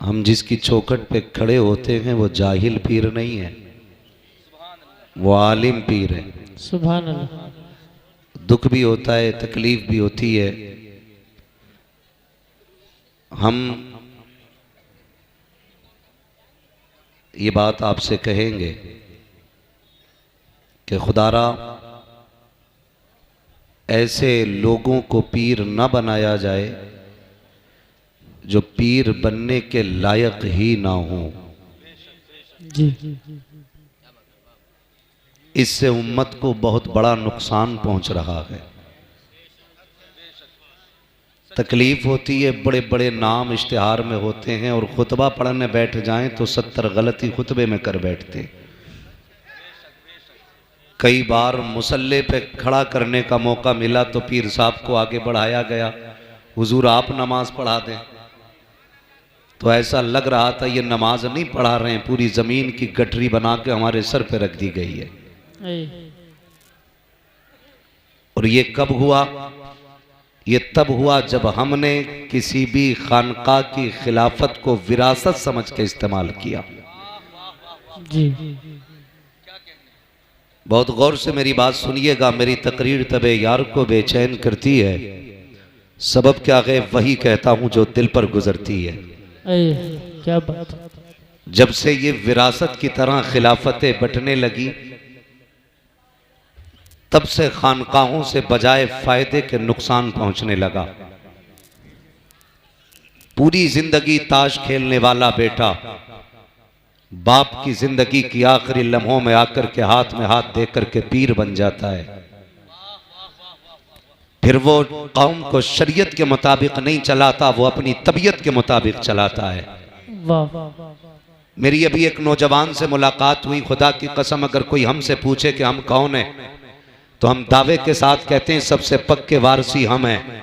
हम जिसकी चौखट पे खड़े होते हैं वो जाहिल पीर नहीं है, वो आलिम पीर है। सुभान अल्लाह। दुख भी होता है, तकलीफ भी होती है। हम ये बात आपसे कहेंगे कि खुदारा ऐसे लोगों को पीर न बनाया जाए जो पीर बनने के लायक ही ना हो। जी। इससे उम्मत को बहुत बड़ा नुकसान पहुंच रहा है। तकलीफ होती है, बड़े बड़े नाम इश्तिहार में होते हैं और खुतबा पढ़ने बैठ जाएं तो 70 गलती खुतबे में कर बैठते। कई बार मुसल्ले पे खड़ा करने का मौका मिला तो पीर साहब को आगे बढ़ाया गया, हुजूर आप नमाज पढ़ा दें। तो ऐसा लग रहा था ये नमाज नहीं पढ़ा रहे हैं, पूरी जमीन की गठरी बना के हमारे सर पे रख दी गई है। और ये कब हुआ? ये तब हुआ जब हमने किसी भी खानका की खिलाफत को विरासत समझ के इस्तेमाल किया। जी। बहुत गौर से मेरी बात सुनिएगा। मेरी तकरीर तबे यार को बेचैन करती है, सबब क्या है वही कहता हूं जो दिल पर गुजरती है। क्या बात। जब से ये विरासत की तरह खिलाफतें बंटने लगी तब से खानकाहों से बजाय फायदे के नुकसान पहुंचने लगा। पूरी जिंदगी ताश खेलने वाला बेटा बाप की जिंदगी की आखिरी लम्हों में आकर के हाथ में हाथ देकर के पीर बन जाता है। फिर वो कौम को शरीयत के मुताबिक नहीं चलाता, वो अपनी तबीयत के मुताबिक चलाता है। मेरी अभी एक नौजवान से मुलाकात हुई। खुदा की कसम अगर कोई हमसे पूछे कि हम कौन हैं तो हम दावे के साथ कहते हैं सबसे पक्के वारसी हम हैं,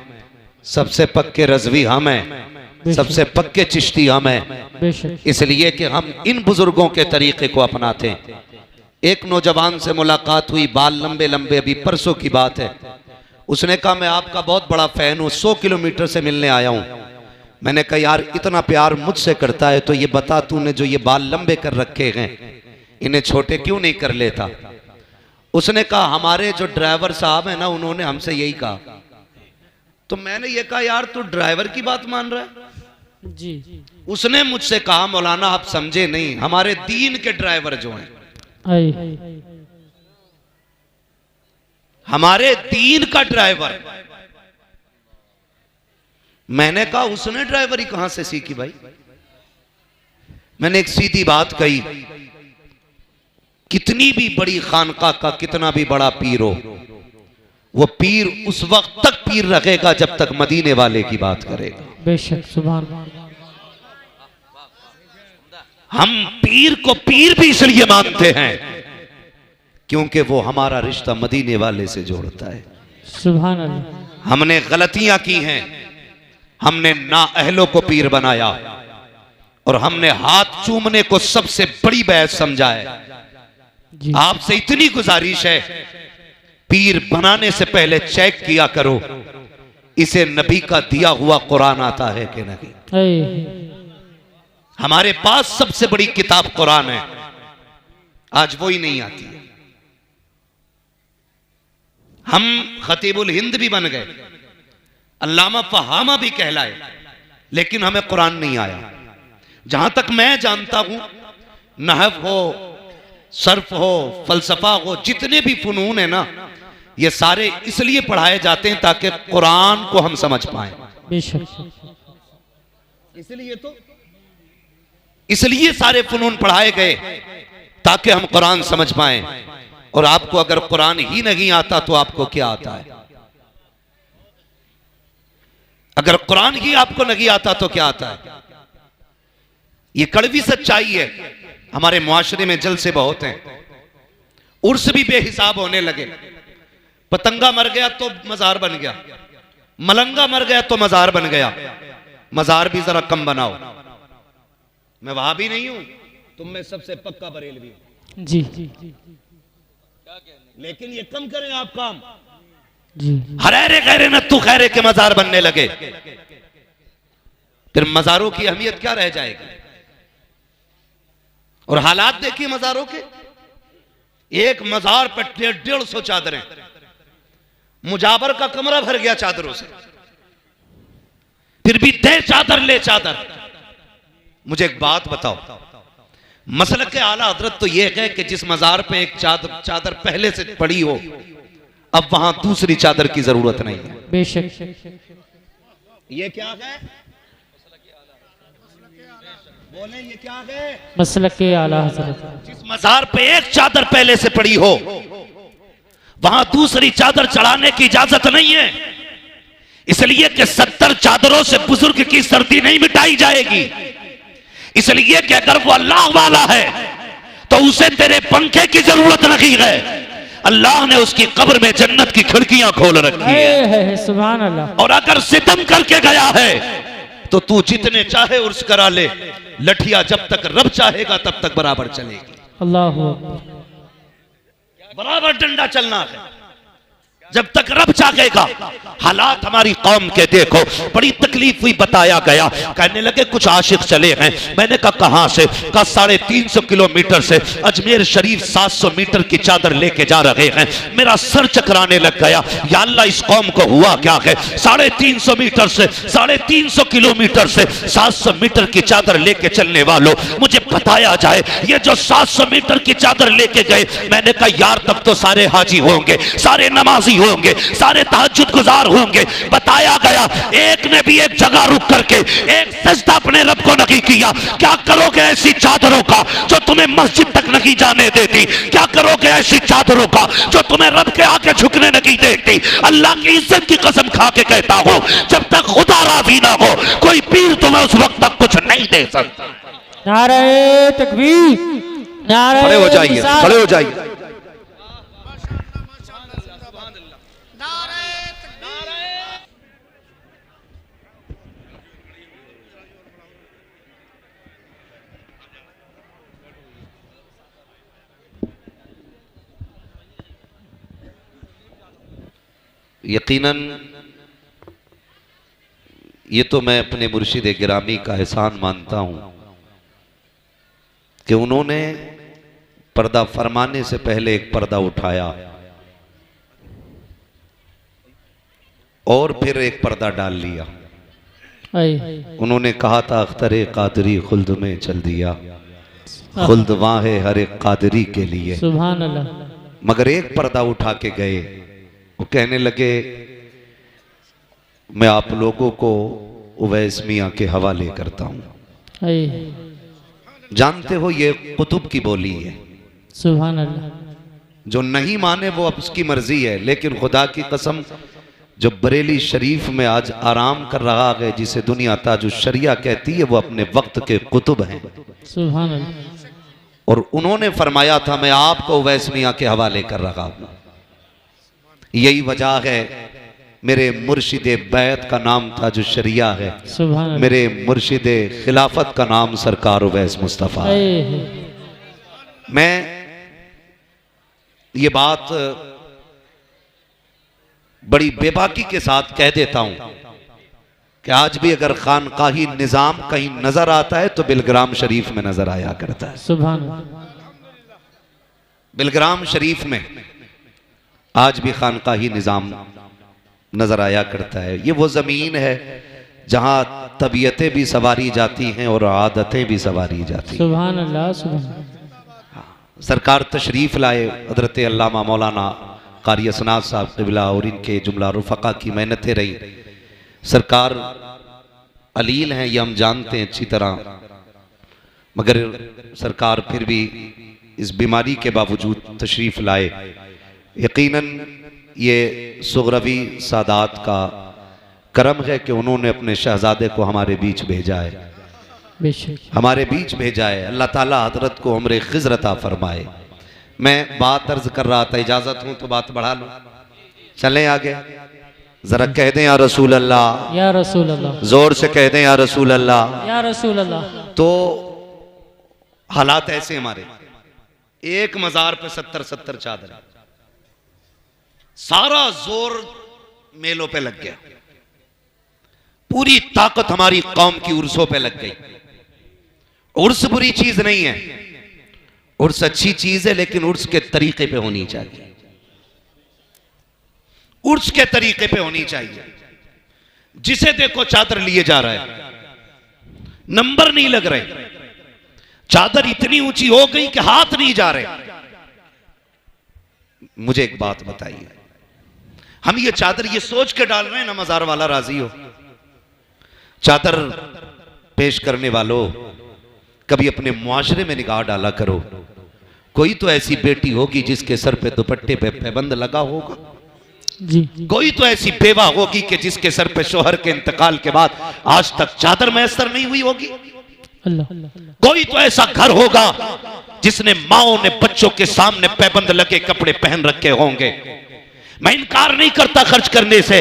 सबसे पक्के रज़वी हम हैं, सबसे पक्के चिश्ती हम हैं। इसलिए कि हम इन बुजुर्गों के तरीके को अपनाते हैं। एक नौजवान से मुलाकात हुई, बाल लंबे लंबे, अभी परसों की बात है। उसने कहा मैं आपका बहुत बड़ा फैन हूँ, 100 किलोमीटर से मिलने आया हूँ। मैंने कहा यार इतना प्यार मुझसे करता है तो ये बता तूने जो ये बाल लंबे कर रखे हैं इन्हें छोटे क्यों नहीं कर लेता? उसने कहा हमारे जो ड्राइवर साहब है ना उन्होंने हमसे यही कहा। तो मैंने ये कहा यार तू ड्राइवर की बात मान रहा है? जी। उसने मुझसे कहा मौलाना आप समझे नहीं, हमारे दीन के ड्राइवर जो हैं, हमारे दीन का ड्राइवर। मैंने कहा उसने ड्राइवरी कहां से सीखी भाई? मैंने एक सीधी बात कही, कितनी भी बड़ी खानका का कितना भी बड़ा पीर हो, वो पीर उस वक्त तक पीर रखेगा जब तक मदीने वाले की बात करेगा। बेशक। सुभान। हम पीर को पीर भी इसलिए मानते हैं क्योंकि वो हमारा रिश्ता मदीने वाले से जोड़ता है। सुभान अल्लाह। हमने गलतियां की हैं, हमने नाअहलों को पीर बनाया और हमने हाथ चूमने को सबसे बड़ी बैत समझा है। आपसे इतनी गुजारिश है, पीर बनाने से पहले चेक किया करो इसे नबी का दिया हुआ कुरान आता है कि नहीं। हमारे पास सबसे बड़ी किताब कुरान है, आज वो ही नहीं आती है। हम खतीबुल हिंद भी बन गए, अल्लामा फहामा भी कहलाए, लेकिन हमें कुरान नहीं आया। जहां तक मैं जानता हूं नहव हो, सर्फ हो, फलसफा हो, जितने भी फनून है ना ये सारे इसलिए पढ़ाए जाते हैं ताकि कुरान को हम समझ पाए। इसलिए सारे फनून पढ़ाए गए ताकि हम कुरान समझ पाए। और आपको अगर कुरान ही नहीं आता तो आपको क्या आता है? अगर कुरान ही आपको नहीं आता तो क्या आता है? ये कड़वी सच्चाई है। हमारे मुआशरे में जलसे बहुत हैं, उर्स भी बेहिसाब होने लगे। पतंगा मर गया तो मजार बन गया, मलंगा मर गया तो मजार बन गया। मजार भी जरा कम बनाओ। मैं वहां भी नहीं हूं, तुम में सबसे पक्का बरेलवी हूं जी। लेकिन ये कम करें आप काम। जी। हरेरे गैरे न तू खैरे के मजार बनने लगे। फिर मज़ारों की अहमियत क्या रह जाएगी। और हालात देखिए मज़ारों के, एक मज़ार पर 150 चादरें, मुजाबर का कमरा भर गया चादरों से, फिर भी दे चादर ले चादर। मुझे एक बात बताओ, मसलक आला हजरत तो यह है कि जिस मज़ार पे एक चादर पहले से पड़ी हो, अब वहां दूसरी चादर की जरूरत नहीं है। बेशक। ये क्या है? बोले ये क्या है? मसलक के आला हजरत। जिस मज़ार पे एक चादर पहले से पड़ी हो, वहां दूसरी चादर चढ़ाने की इजाजत नहीं है, इसलिए कि 70 चादरों से बुजुर्ग की सर्दी नहीं मिटाई जाएगी। इसलिए कि अगर वो अल्लाह वाला है तो उसे तेरे पंखे की जरूरत नहीं है, अल्लाह ने उसकी कब्र में जन्नत की खिड़कियां खोल रखी है। सुभान अल्लाह। और अगर सितम करके गया है तो तू जितने चाहे उर्स करा ले, लठिया जब तक रब चाहेगा तब तक बराबर चलेगी। अल्लाह बराबर डंडा चलना है जब तक रब चाहेगा। हालात हमारी कौम के देखो, बड़ी तकलीफ हुई, बताया गया, कहने लगे कुछ आशिक चले हैं। मैंने कहा कहां से? कहा 350 किलोमीटर से अजमेर शरीफ 700 मीटर की चादर लेके जा रहे हैं। मेरा सर चकराने लग गया, या अल्लाह इस कौम को हुआ क्या है? 350 मीटर से 350 किलोमीटर से 700 मीटर की चादर लेके चलने वालों, मुझे बताया जाए ये जो 700 मीटर की चादर लेके गए, मैंने कहा यार तब तो सारे हाजी होंगे, सारे नमाजी होंगे, सारे तहज्जुद गुजार होंगे। बताया गया एक ने भी एक जगह रुक करके एक सजदा अपने रब को नहीं किया। क्या करोगे ऐसी चादरों का जो तुम्हें मस्जिद तक नहीं जाने देती? क्या करोगे ऐसी चादरों का जो तुम्हें रब के आगे झुकने नहीं देती? अल्लाह की इज्जत की कसम खा के कहता हूं, जब तक खुदा राजी ना हो कोई पीर तुम्हें उस वक्त तक कुछ नहीं दे सकता। नारे तकबीर, नारे खड़े हो जाइए, खड़े हो जाइए। यकीनन ये तो मैं अपने मुर्शिद गिरामी का एहसान मानता हूं कि उन्होंने पर्दा फरमाने से पहले एक पर्दा उठाया और फिर एक पर्दा डाल लिया। उन्होंने कहा था अख्तरे कादरी खुल्द में चल दिया, खुल्द वहां है हर एक कादरी के लिए। सुभान अल्लाह। मगर एक पर्दा उठा के गए, वो कहने लगे मैं आप लोगों को उवैस मियां के हवाले करता हूं। जानते हो ये कुतुब की बोली है। सुभान अल्लाह। जो नहीं माने वो अब उसकी मर्जी है, लेकिन खुदा की कसम जो बरेली शरीफ में आज आराम कर रहा है, जिसे दुनिया ताजुश शरिया कहती है, वो अपने वक्त के कुतुब हैं। सुभान अल्लाह। और उन्होंने फरमाया था मैं आपको उवैस मियां के हवाले कर रहा हूं। यही वजह है मेरे मुर्शिद बैत का नाम ताजुश शरिया है, मेरे मुर्शिद खिलाफत का नाम सरकार उवैस मुस्तफ़ा है। मैं ये बात बड़ी बेबाकी के साथ कह देता हूं कि आज भी अगर खानकाही निजाम कहीं नजर आता है तो बिलग्राम शरीफ में नजर आया करता है। सुभान। बिलग्राम शरीफ में आज भी खानकाही निजाम नजर आया करता है। ये वो जमीन है जहां तबीयतें भी सवारी जाती हैं और आदतें भी सवारी जाती हैं। सुभान अल्लाह। सुभान। सरकार तशरीफ लाए, हजरत अल्लामा मौलाना कारी असनाद साहब क़िबला और इनके जुमला रुफ़क़ा की मेहनतें रही। सरकार अलील हैं, ये हम जानते हैं अच्छी तरह, मगर सरकार फिर भी इस बीमारी के बावजूद तशरीफ लाए। यकीनन ये सुगरवी सादात का करम है कि उन्होंने अपने शहजादे को हमारे बीच भेजा है, हमारे बीच भेजा है। अल्लाह ताला हजरत को उम्र खिज़्र अता फरमाए। मैं बात अर्ज कर रहा था, इजाजत हूं तो बात बढ़ा लो, चलें आगे। जरा कह दें या रसूल अल्लाह, या रसूल अल्लाह, जोर से कह दें या रसूल अल्लाह, या रसूल अल्लाह। तो हालात ऐसे हमारे, एक मजार पे 70 चादर, सारा जोर मेलों पे लग गया। पूरी ताकत हमारी कौम की उर्सों पे लग गई। उर्स बुरी चीज नहीं है, उर्स अच्छी चीज है, लेकिन उर्स के तरीके पे होनी चाहिए। उर्स के तरीके पे होनी चाहिए। जिसे देखो चादर लिए जा रहा है, नंबर नहीं लग रहे, चादर इतनी ऊंची हो गई कि हाथ नहीं जा रहे। मुझे एक बात बताइए, हम ये चादर ये सोच के डाल रहे हैं ना मजार वाला राजी हो। चादर पेश करने वालों, कभी अपने मुआशरे में निगाह डाला करो। कोई तो ऐसी बेटी होगी जिसके सर पे दुपट्टे पे पैबंद लगा होगा जी। कोई तो ऐसी बेवा होगी कि जिसके सर पे शोहर के इंतकाल के बाद आज तक चादर मैसर नहीं हुई होगी। अल्लाह। कोई तो ऐसा घर होगा जिसने माओ ने बच्चों के सामने पैबंद लगे कपड़े पहन रखे होंगे। मैं इनकार नहीं करता खर्च करने से,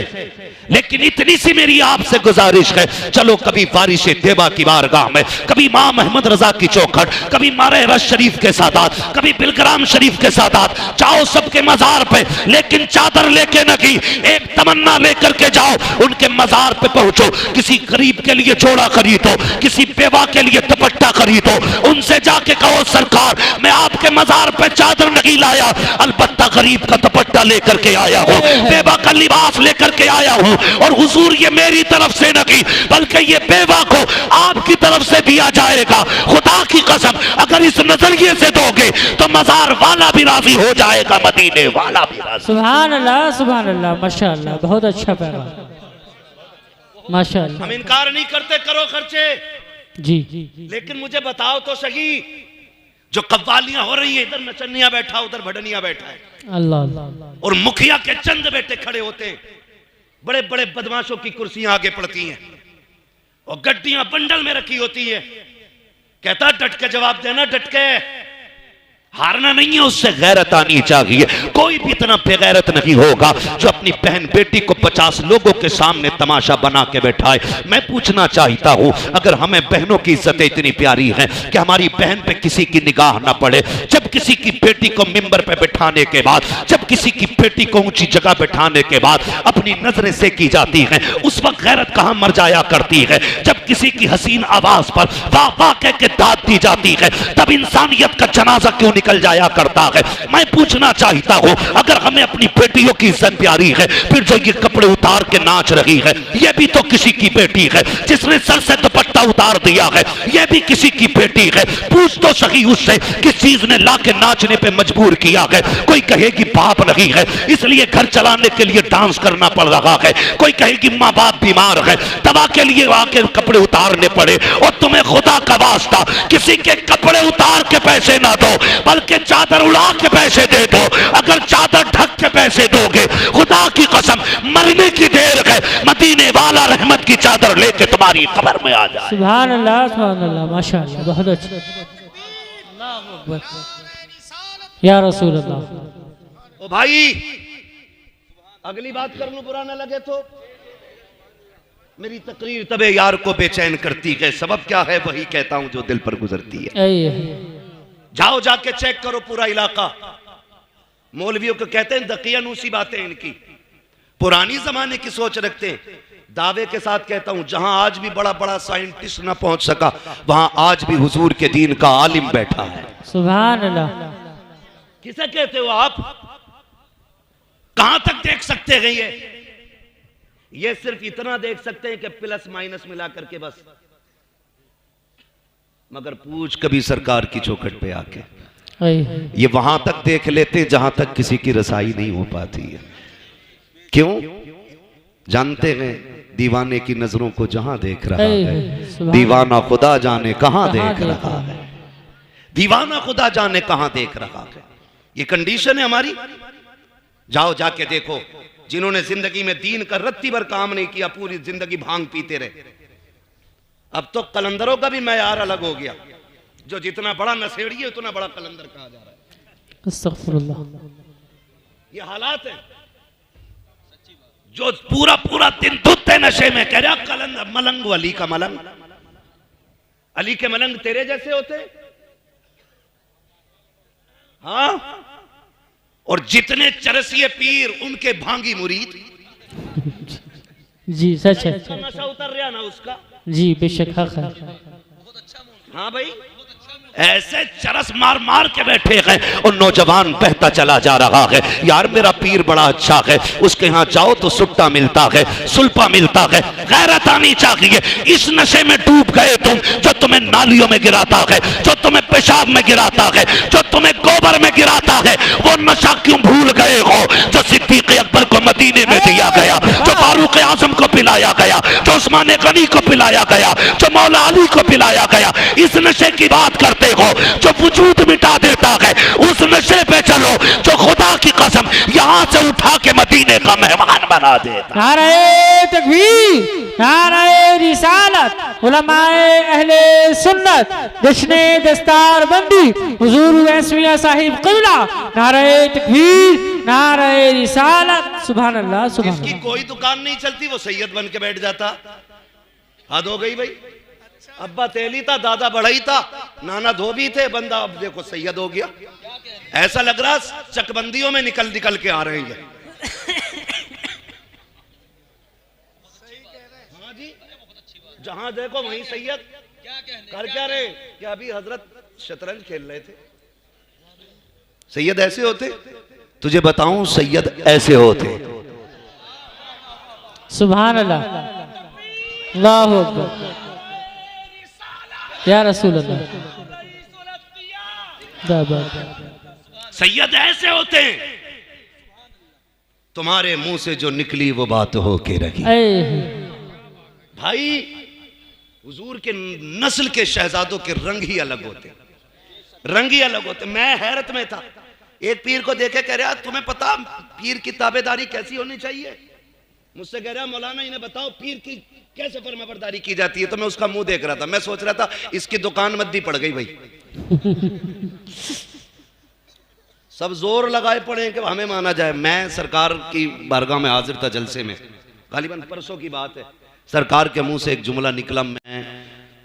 लेकिन इतनी सी मेरी आपसे गुजारिश है, चलो कभी बारिश देवा की बारगाह में, कभी मां मोहम्मद रजा की चौखट, कभी मारे रश शरीफ के सादात, कभी बिलग्राम शरीफ के सादात, जाओ सबके मजार पे, लेकिन चादर लेके नहीं, एक तमन्ना लेकर के जाओ, उनके मजार पे पहुंचो, किसी गरीब के लिए जोड़ा खरीदो, किसी बेवा के लिए दुपट्टा खरीदो, उनसे जाके कहो सरकार मैं आपके मजार पे चादर नहीं लाया, अलबत्ता गरीब का दुपट्टा लेकर के आया हूं, बेवा का लिबास लेकर के आया हूं, और हुजूर ये मेरी तरफ से नहीं बल्कि ये बेवा को आपकी तरफ से दिया जाएगा। खुदा की कसम अगर इस नजरिए से दोगे तो मजार वाला भी राजी हो जाएगा, मदीने वाला भी राजी। सुभान अल्लाह, माशाअल्लाह, बहुत अच्छा पैगाम, माशाअल्लाह। हम इनकार नहीं करते, करो खर्चे, जी। लेकिन मुझे बताओ तो सही, जो कव्वालियां हो रही है, इधर नचनिया बैठा उधर भडनिया बैठा है, अल्लाह। और मुखिया के चंद बेटे खड़े होते हैं, बड़े बड़े बदमाशों की कुर्सियां आगे पड़ती हैं और गड्डियां बंडल में रखी होती है। कहता डट के जवाब देना, डट के, हारना नहीं है, उससे गैरत आनी चाहिए। कोई भी इतना बेगैरत नहीं होगा जो अपनी बहन बेटी को 50 लोगों के सामने तमाशा बना के बैठाए। मैं पूछना चाहता हूं, अगर हमें बहनों की इज्जतें इतनी प्यारी हैं कि हमारी बहन पे किसी की निगाह ना पड़े, जब किसी की बेटी को मिंबर पे बिठाने के बाद, जब किसी की बेटी को ऊंची जगह बिठाने के बाद अपनी नजरें से की जाती हैं, उस वक्त गैरत कहां मर जाया करती है। जब किसी की हसीन आवाज पर वाह वाह कह के दाद दी जाती है, तब इंसानियत का जनाजा क्यों निकल जाया करता है। मैं पूछना चाहता हूं, अगर हमें अपनी बेटियों की इज्जत प्यारी है, फिर जो ये कपड़े उतार के नाच रही है, ये भी तो किसी की बेटी है। जिसने सर से दुपट्टा उतार दिया है, ये भी किसी की बेटी है। पूछ तो सही उससे किस चीज ने ला के नाचने पे मजबूर किया है। कोई कहेगी बाप नहीं है इसलिए घर चलाने के लिए डांस करना पड़ रहा है, कोई कहेगी माँ बाप बीमार है दवा के लिए आके कपड़े उतारने पड़े। और तुम्हें खुदा का वास्ता किसी के कपड़े उतार के पैसे ना दो, बल्कि चादर उड़ा के पैसे दे दो। अगर चादर ढक के पैसे दोगे, खुदा की कसम मरने की देर है, मदीने वाला रहमत की चादर लेके तुम्हारी कब्र में आ जाए। सुभान अल्लाह, माशाअल्लाह, बहुत अच्छा। अल्लाहू अकबर, या रसूल अल्लाह। ओ भाई, अगली बात कर लूं बुरा ना लगे तो। मेरी तकरीर तबे यार को बेचैन करती है, सबब क्या है वही कहता हूं जो दिल पर गुजरती है। जाओ जाके चेक करो पूरा इलाका। मौलवियों को कहते हैं दकियानूसी बातें इनकी, पुरानी जमाने की सोच रखते हैं। दावे के साथ कहता हूं, जहां आज भी बड़ा बड़ा साइंटिस्ट ना पहुंच सका, वहां आज भी हुजूर के दीन का आलिम बैठा है। सुभान अल्लाह। किसे कहते हो आप? कहां तक देख सकते हैं? ये सिर्फ इतना देख सकते हैं कि प्लस माइनस मिला करके बस। मगर पूछ कभी सरकार की चौखट पे आके, ये वहां तक देख लेते जहां तक किसी की रसाई नहीं हो पाती है। क्यों? जानते हैं दीवाने की नजरों को जहां देख रहा है, दीवाना खुदा जाने कहां देख रहा है। दीवाना खुदा जाने कहां देख रहा है। ये कंडीशन है हमारी। जाओ जाके देखो, जिन्होंने जिंदगी में दीन का रत्ती भर काम नहीं किया, पूरी जिंदगी भांग पीते रहे। अब तो कलंदरों का भी मैयार अलग हो गया, जो जितना बड़ा नशेड़ी है उतना बड़ा कलंदर कहा जा रहा है। अस्तगफुरुल्लाह। ये हालात है। जो पूरा पूरा दिन धुते नशे में, कह रहा कलंदर मलंग, अली का मलंग, अली के मलंग तेरे जैसे होते। हाँ, और जितने चरसिए पीर उनके भांगी मुरीद। जी सच है। तो नशा उतर रहा ना उसका। जी बेशक हक है। हाँ भाई, ऐसे चरस मार मार के बैठे हैं और नौजवान बहता चला जा रहा है। यार मेरा पीर बड़ा अच्छा है, उसके यहाँ जाओ तो सुट्टा मिलता है, सुल्पा मिलता है, गैरत आनी चाहिए। इस नशे में डूब गए तुम, जो तुम्हें नालियों में गिराता है, जो तुम्हें पेशाब में गिराता है, जो तुम्हें गोबर में गिराता है। वो नशा क्यों भूल गए हो जो सिद्दीक़ अकबर को मदीने में दिया गया, जो फारूक आजम को पिलाया गया, जो उस्मान गनी को पिलाया गया, जो मौला अली को पिलाया गया। इस नशे की बात करते हो जो वजूद मिटा देता है। उस नशे पे चलो जो खुदा की कसम यहाँ से उठा के मदीने का मेहमान बना देता। नारे तकबीर, नारे रिसालत, उलमाए अहले सुन्नत, जश्ने दस्तार बंदी हुजूर वैसमिया साहिब क़िबला। नारे तकबीर, नारे रिसालत। सुभान अल्लाह, सुभान इसकी अल्लाह। कोई दुकान नहीं चलती, वो सैयद बन के बैठ जाता। हद हो गई भाई। अब्बा तेली था, दादा बढ़ई था, नाना धोबी थे, बंदा अब देखो सैयद हो गया। ऐसा लग रहा चकबंदियों में निकल निकल के आ रहे हैं। हाँ जी, जहां देखो वहीं सैयद। कर क्या रहे? क्या अभी हजरत शतरंज खेल रहे थे। सैयद ऐसे होते? तुझे बताऊं, सैयद ऐसे होते। सुभान अल्लाह, अल्लाहु अकबर, या रसूल अल्लाह। सैयद ऐसे होते हैं, तुम्हारे मुंह से जो निकली वो बात हो के रही। भाई हुजूर के नस्ल के शहजादों के रंग ही अलग होते, रंग ही अलग होते। मैं हैरत में था, एक पीर को देखे कह रहा तुम्हें पता पीर की ताबेदारी कैसी होनी चाहिए? मुझसे कह रहा मौलाना इन्हें बताओ पीर की कैसे फरमाबरदारी की जाती है। तो मैं उसका मुंह देख रहा था, मैं सोच रहा था इसकी दुकान मद्दी पड़ गई भाई। सब जोर लगाए पड़े कि हमें माना जाए। मैं सरकार की बारगाह में हाजिर था जलसे में, गालिबन परसों की बात है। सरकार के मुंह से एक जुमला निकला, मैं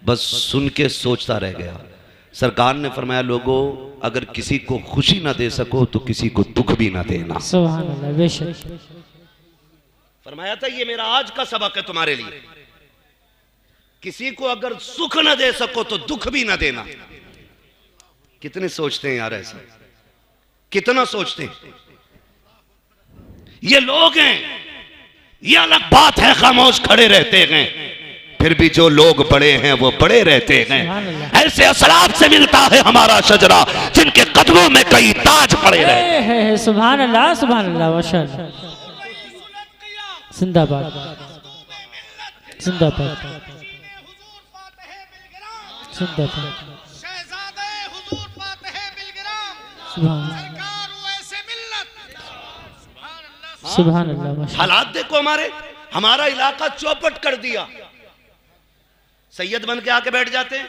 बस सुन के सोचता रह गया। सरकार ने फरमाया लोगों अगर किसी को खुशी ना दे सको तो किसी को दुख भी ना देना। सुभान अल्लाह, बेशक। फरमाया था ये मेरा आज का सबक है तुम्हारे लिए, किसी को अगर सुख ना दे सको तो दुख भी ना देना। कितने सोचते हैं यार ऐसा, कितना सोचते हैं। ये लोग हैं, ये अलग बात है खामोश खड़े रहते हैं, फिर भी जो लोग बड़े हैं वो बड़े रहते हैं। ऐसे असलाफ से मिलता है हमारा शजरा जिनके कदमों में कई ताज पड़े रहे। सुभान अल्लाह, सुभान अल्लाह, माशाअल्लाह। जिंदाबाद, जिंदाबाद, जिंदाबाद। सुभान अल्लाह। हालात देखो हमारे, हमारा इलाका चौपट कर दिया। सैयद बन के आके बैठ जाते हैं,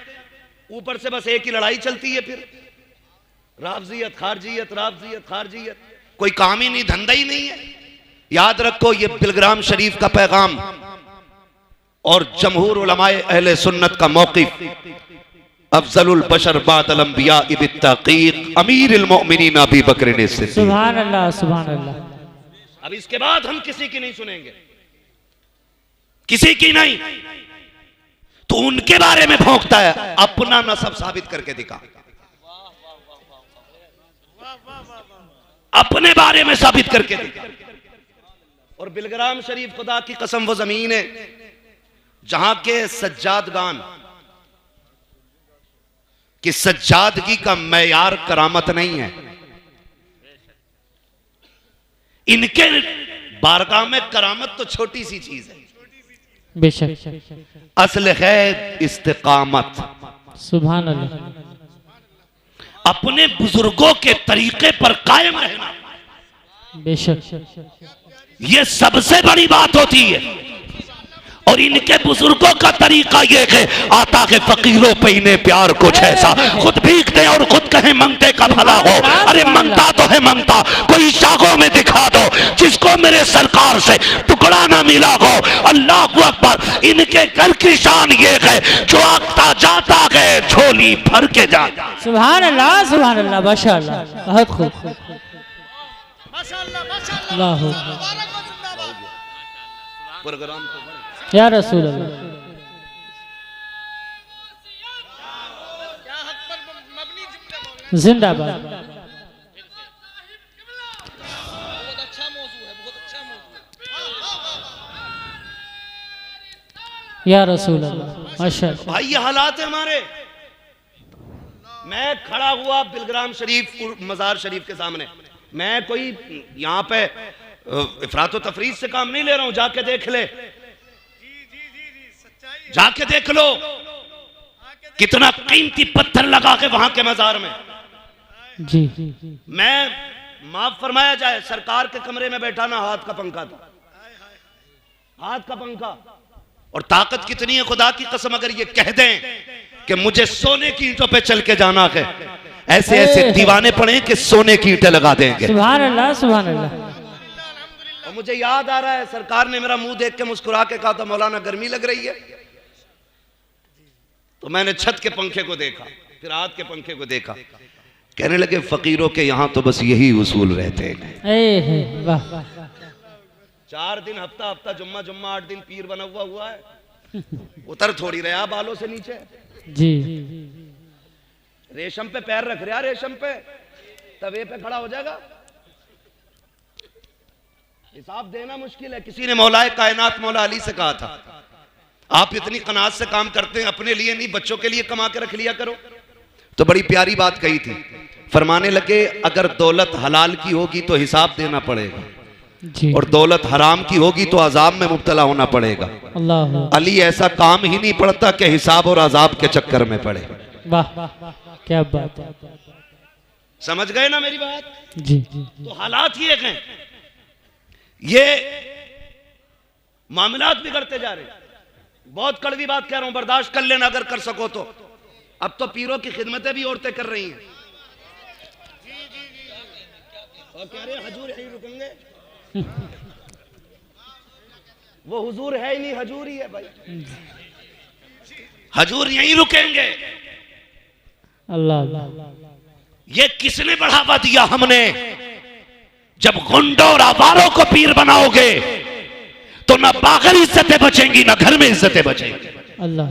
ऊपर से बस एक ही लड़ाई चलती है, फिर राफजियत खारजियत, राफजियत खारजियत, कोई काम ही नहीं, धंधा ही नहीं है। याद रखो ये बिलग्राम शरीफ का पैगाम और जमहूर उलमाए अहले सुन्नत का मौक़िफ़, अफजलुल बशर बादल अंबिया बित्तक़ीक़ अमीरुल मोमिनीन अबू बकर ने सिद्दीक़। सुभान अल्लाह, सुभान अल्लाह। अब इसके बाद हम किसी की नहीं सुनेंगे, किसी की नहीं। तो उनके बारे में भौंकता है, अपना नसब साबित करके दिखा, अपने बारे में साबित करके दिखा। और बिलग्राम शरीफ खुदा की कसम वो जमीन है जहां के सज्जादगान कि सज्जादगी का मैयार करामत नहीं है। इनके बारगाह में करामत तो छोटी सी चीज है, बेशक। असल है इस्तिकामत। सुभान अल्लाह। अपने बुजुर्गों के तरीके पर कायम रहना, बेशक। ये सबसे बड़ी बात होती है। और इनके बुजुर्गों का तरीका ये है, आता है फकीरों पे इन्हें प्यार कुछ ऐसा, खुद भीखते और खुद कहे मंगते का भला हो। अरे मंगता तो है मंगता, कोई शाखों में दिखा दो जिसको मेरे सरकार से टुकड़ा ना मिला हो। अल्लाह अकबर। इनके घर की शान ये है जो आता जाता है झोली भर के जाता। सुभान अल्लाह, सुभान अल्लाह, माशाअल्लाह, बहुत खूब। प्रोग्राम या रसूल अल्लाह। जिंदाबाद। या रसूल अल्लाह माशाअल्लाह। भाई ये हालात है हमारे। मैं खड़ा हुआ बिलग्राम शरीफ मजार शरीफ के सामने, मैं कोई यहाँ पे इफरात तफरीज से काम नहीं ले रहा हूं, जाके देख ले, जाके देख लो कितना कीमती पत्थर लगा के वहां के मजार में। जी मैं माफ फरमाया जाए, सरकार के कमरे में बैठा ना हाथ का पंखा था, हाथ का पंखा। और ताकत कितनी है खुदा की कसम, अगर ये कह दें कि मुझे सोने की ईंटों पे चल के जाना है, ऐसे ऐसे दीवाने पड़े कि सोने की ईंटें लगा देंगे। सुभान अल्लाह सुभान अल्लाह। और मुझे याद आ रहा है सरकार ने मेरा मुंह देख के मुस्कुरा के कहा था मौलाना गर्मी लग रही है, तो मैंने छत के पंखे को देखा, फिर हाथ के पंखे को देखा, कहने लगे फकीरों के यहां तो बस यही उसूल रहते हैं। वाह 4 दिन हफ्ता हफ्ता जुम्मा जुम्मा 8 दिन पीर बना हुआ है, उतर थोड़ी रहा बालों से नीचे। जी रेशम पे पैर रख रहा, रेशम पे तवे पे खड़ा हो जाएगा। हिसाब देना मुश्किल है। किसी ने मौलाए कायनात मौला अली से कहा था, आप इतनी कनात से काम करते हैं, अपने लिए नहीं बच्चों के लिए कमा के रख लिया करो। तो बड़ी प्यारी बात कही थी, फरमाने लगे अगर दौलत हलाल की होगी तो हिसाब देना पड़ेगा, जी। और दौलत हराम की होगी तो अजाब में मुब्तला होना पड़ेगा। अल्लाह। अली ऐसा काम ही नहीं पड़ता कि हिसाब और अजाब के चक्कर में पड़े। वाह क्या बात है। समझ गए ना मेरी बात? जी तो हालात ये हैं, ये मामलात बिगड़ते जा रहे हैं। बहुत कड़वी बात कह रहा हूं, बर्दाश्त कर लेना अगर कर सको तो। अब तो पीरों की खिदमतें भी औरतें कर रही हैं। और कह रहे हैं हजूर यहीं रुकेंगे, वो हुजूर है ही नहीं, हजूर ही है भाई, हजूर यहीं रुकेंगे। अल्लाह। ये किसने बढ़ावा दिया? हमने। जब गुंडों और आवारों को पीर बनाओगे तो ना बाहर इज्जतें बचेंगी ना घर में इज्जतें बचेंगी। अल्लाह।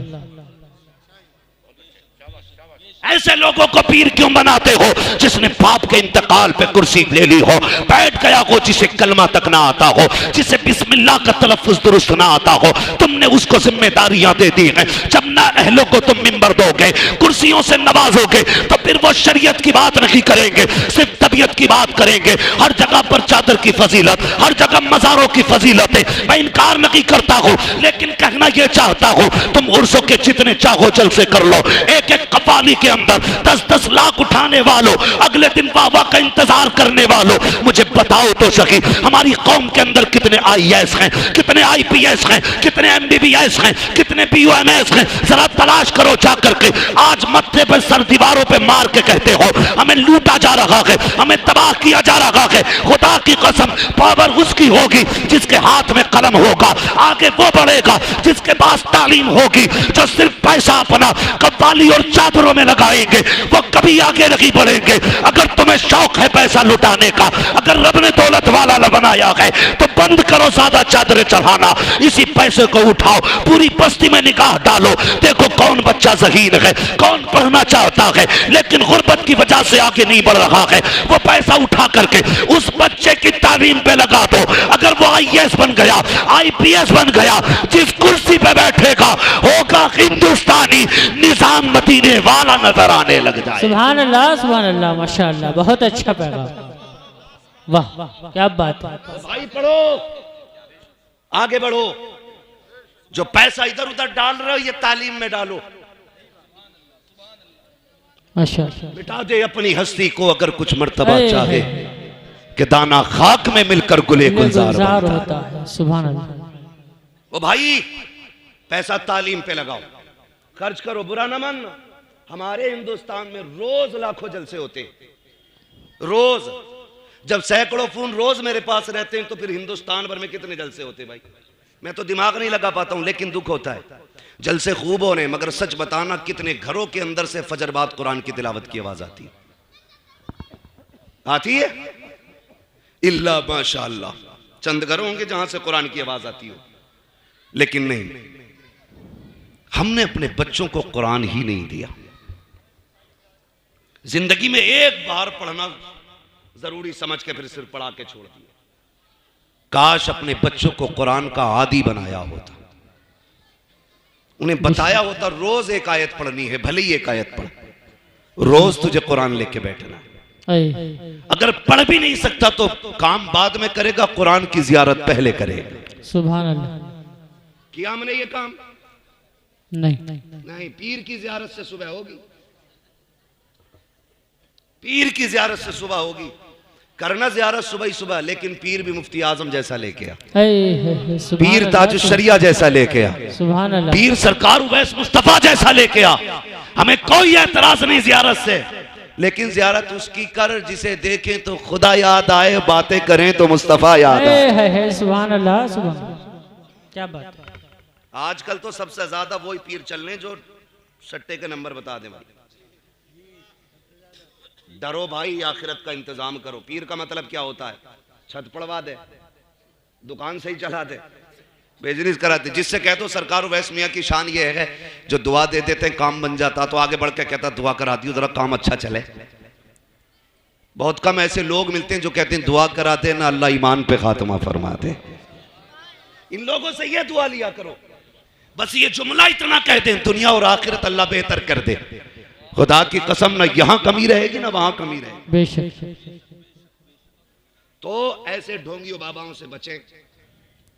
ऐसे लोगों को पीर क्यों बनाते हो? जिसने बाप के इंतकाल पे कुर्सी ले ली हो, बैठ गया हो, जिसे कलमा तक ना आता हो, जिसे बिस्मिल्लाह का तलफ्फुज दुरुस्त ना आता हो, तुमने उसको जिम्मेदारियां दे दी हैं। जब ना अहलों को तुम मिंबर दोगे, कुर्सियों से नवाजोगे, तो फिर वो शरीयत की बात नहीं करेंगे, सिर्फ तबीयत की बात करेंगे। हर जगह पर चादर की फजीलत, हर जगह मजारों की फजीलत है, मैं इनकार नहीं करता हूं, लेकिन कहना यह चाहता हूं तुम उर्सों के जितने चाहो जलसे कर लो। एक एक कपाली के अंदर 10-10 लाख उठाने वालों, अगले दिन बाबा का इंतजार करने वालों, मुझे बताओ तो सही हमारी कौम के अंदर कितने IAS हैं, कितने IPS हैं, कितने MBBS हैं, कितने PUMS हैं? जरा तलाश करो जाकर के। आज मत्थे पर सर दीवारों पे मार के कहते हो हमें लूटा जा रहा है, हमें तबाह किया जा रहा है। खुदा की कसम पावर उसकी होगी जिसके हाथ में कलम होगा, आगे वो बढ़ेगा जिसके पास तालीम होगी। जो सिर्फ पैसा अपना कव्वाली और चादरों में लगाएंगे वो कभी आगे नहीं बढ़ेंगे। अगर तुम्हें शौक है पैसा लुटाने का, अगर रब ने दौलत वाला न बनाया है, तो बंद करो ज्यादा चादरें चढ़ाना, इसी पैसे को उठाओ, पूरी बस्ती में निगाह डालो, देखो कौन बच्चा ज़हीन है, कौन पढ़ना चाहता है लेकिन गुर्बत की वजह से आगे नहीं बढ़ रहा है। वो पैसा उठा करके उस बच्चे की तालीम पे लगा दो। अगर वो IAS बन गया, IPS बन गया, जिस कुर्सी पे बैठेगा होगा हिंदुस्तानी निजाम मदीने वाला नजर आने लग जाए। सुभान अल्लाह माशाअल्लाह, बहुत अच्छा पैगाम। वाह क्या बात है। भाई पढ़ो, आगे बढ़ो। जो पैसा इधर उधर डाल रहे हो ये तालीम में डालो। माशाअल्लाह। मिटा दे अपनी हस्ती को अगर कुछ मर्तबा चाहे कि दाना खाक में मिलकर गुले गुलजार होता है। सुभान अल्लाह। वो भाई पैसा तालीम पे लगाओ, खर्च करो, बुरा ना मानना। हमारे हिंदुस्तान में रोज लाखों जलसे होते हैं, रोज। जब सैकड़ों फोन रोज मेरे पास रहते हैं तो फिर हिंदुस्तान भर में कितने जलसे होते हैं भाई? मैं तो दिमाग नहीं लगा पाता हूं, लेकिन दुख होता है। जलसे खूब हो रहे, मगर सच बताना कितने घरों के अंदर से फजर बाद कुरान की तिलावत की आवाज आती है? आती है? इल्ला माशाअल्लाह, चंद घर होंगे जहां से कुरान की आवाज आती हो। लेकिन नहीं, हमने अपने बच्चों को कुरान ही नहीं दिया। जिंदगी में एक बार पढ़ना जरूरी समझ के फिर सिर्फ पढ़ा के छोड़ दिया। काश अपने बच्चों को कुरान का आदी बनाया होता, उन्हें बताया होता रोज एक आयत पढ़नी है, भले ही एक आयत पढ़, रोज तुझे कुरान लेके बैठना। अगर पढ़ भी नहीं सकता तो काम बाद में करेगा, कुरान की जियारत पहले करेगा। सुभान अल्लाह। किया हमने ये काम? नहीं। पीर की जियारत से सुबह होगी, पीर की जियारत से सुबह होगी। करना जियारत सुबह ही सुबह, लेकिन पीर भी मुफ्ती आजम जैसा लेके आ, पीर ताज शरिया जैसा लेके आ, सुभान अल्लाह, पीर सरकार उवैस मुस्तफा जैसा लेके आ। हमें कोई एतराज नहीं जियारत से, लेकिन जियारत उसकी कर जिसे देखें तो खुदा याद आए, बातें करें तो मुस्तफा याद आए। सुभान अल्लाह, सुभान अल्लाह, क्या बात। आजकल तो सबसे ज्यादा वही पीर चल रहे जो सट्टे के नंबर बता दे। डरो भाई, आखिरत का इंतजाम करो। पीर का मतलब क्या होता है? छत पड़वा दे, दुकान से ही चला दे, बिजनेस करा दे। जिससे कह दो सरकार उवैस मियां की शान ये है जो दुआ दे देते हैं काम बन जाता, तो आगे बढ़ के कहता दुआ करा दी जरा काम अच्छा चले। बहुत कम ऐसे लोग मिलते हैं जो कहते हैं दुआ करा दे ना अल्लाह ईमान पे खात्मा फरमा दे। इन लोगों से ये दुआ लिया करो, बस ये जुमला इतना कह दें दुनिया और आखिरत अल्लाह बेहतर कर दे। खुदा की कसम ना यहां कमी रहेगी ना वहां कमी रहेगी। बेशक। तो ऐसे ढोंगियों बाबाओं से बचें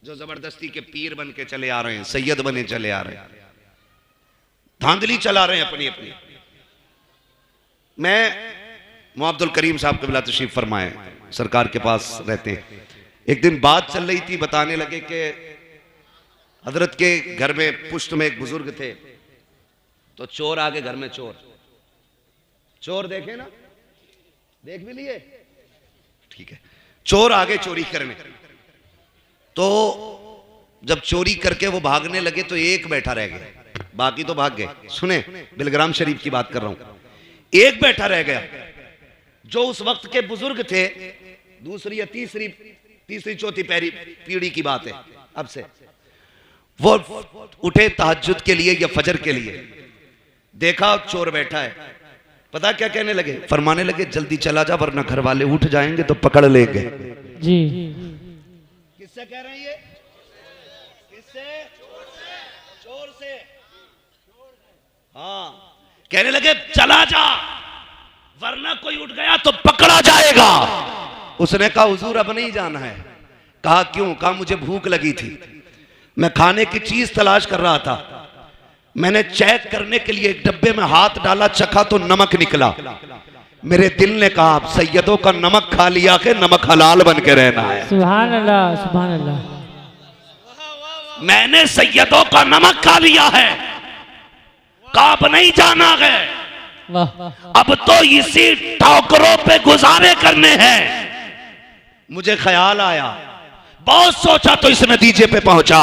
जो जबरदस्ती के पीर बन के चले आ रहे हैं, सैयद बने चले आ रहे हैं, धांधली चला रहे हैं अपनी अपनी। मैं मुअब्दुल करीम साहब कबिला तशरीफ फरमाए, सरकार के पास रहते हैं। एक दिन बात चल रही थी, बताने लगे कि हजरत के घर में पुश्त में एक बुजुर्ग थे, तो चोर आगे घर में चोर देखे ना, देख भी लिए, ठीक है। चोर आगे चोरी करने, तो जब चोरी करके वो भागने लगे तो एक बैठा रह गया, बाकी तो भाग गए। सुने, बिलग्राम शरीफ की बात कर रहा हूं। एक बैठा रह गया जो उस वक्त के बुजुर्ग थे, दूसरी या तीसरी चौथी पीढ़ी की बात है अब से। वो उठे तहज्जुद के लिए या फजर के लिए, देखा चोर बैठा है, पता क्या कहने लगे? फरमाने लगे जल्दी चला जा वरना घर वाले उठ जाएंगे तो पकड़ लेंगे। जी। किससे कह रहे हैं ये? किससे? चोर से। हाँ, कहने लगे चला जा वरना कोई उठ गया तो पकड़ा जाएगा। उसने कहा हुजूर अब नहीं जाना है। कहा क्यों? कहा मुझे भूख लगी थी, मैं खाने की चीज तलाश कर रहा था, मैंने चेक करने के लिए एक डब्बे में हाथ डाला, चखा तो नमक निकला। मेरे दिल ने कहा आप सैयदों का नमक खा लिया के नमक हलाल बन के रहना है। सुभान अल्लाह, सुभान अल्लाह। मैंने सैयदों का नमक खा लिया है, काब नहीं जाना है, अब तो इसी ठोकरों पे गुजारे करने हैं। मुझे ख्याल आया, बहुत सोचा तो इस नतीजे पे पहुंचा।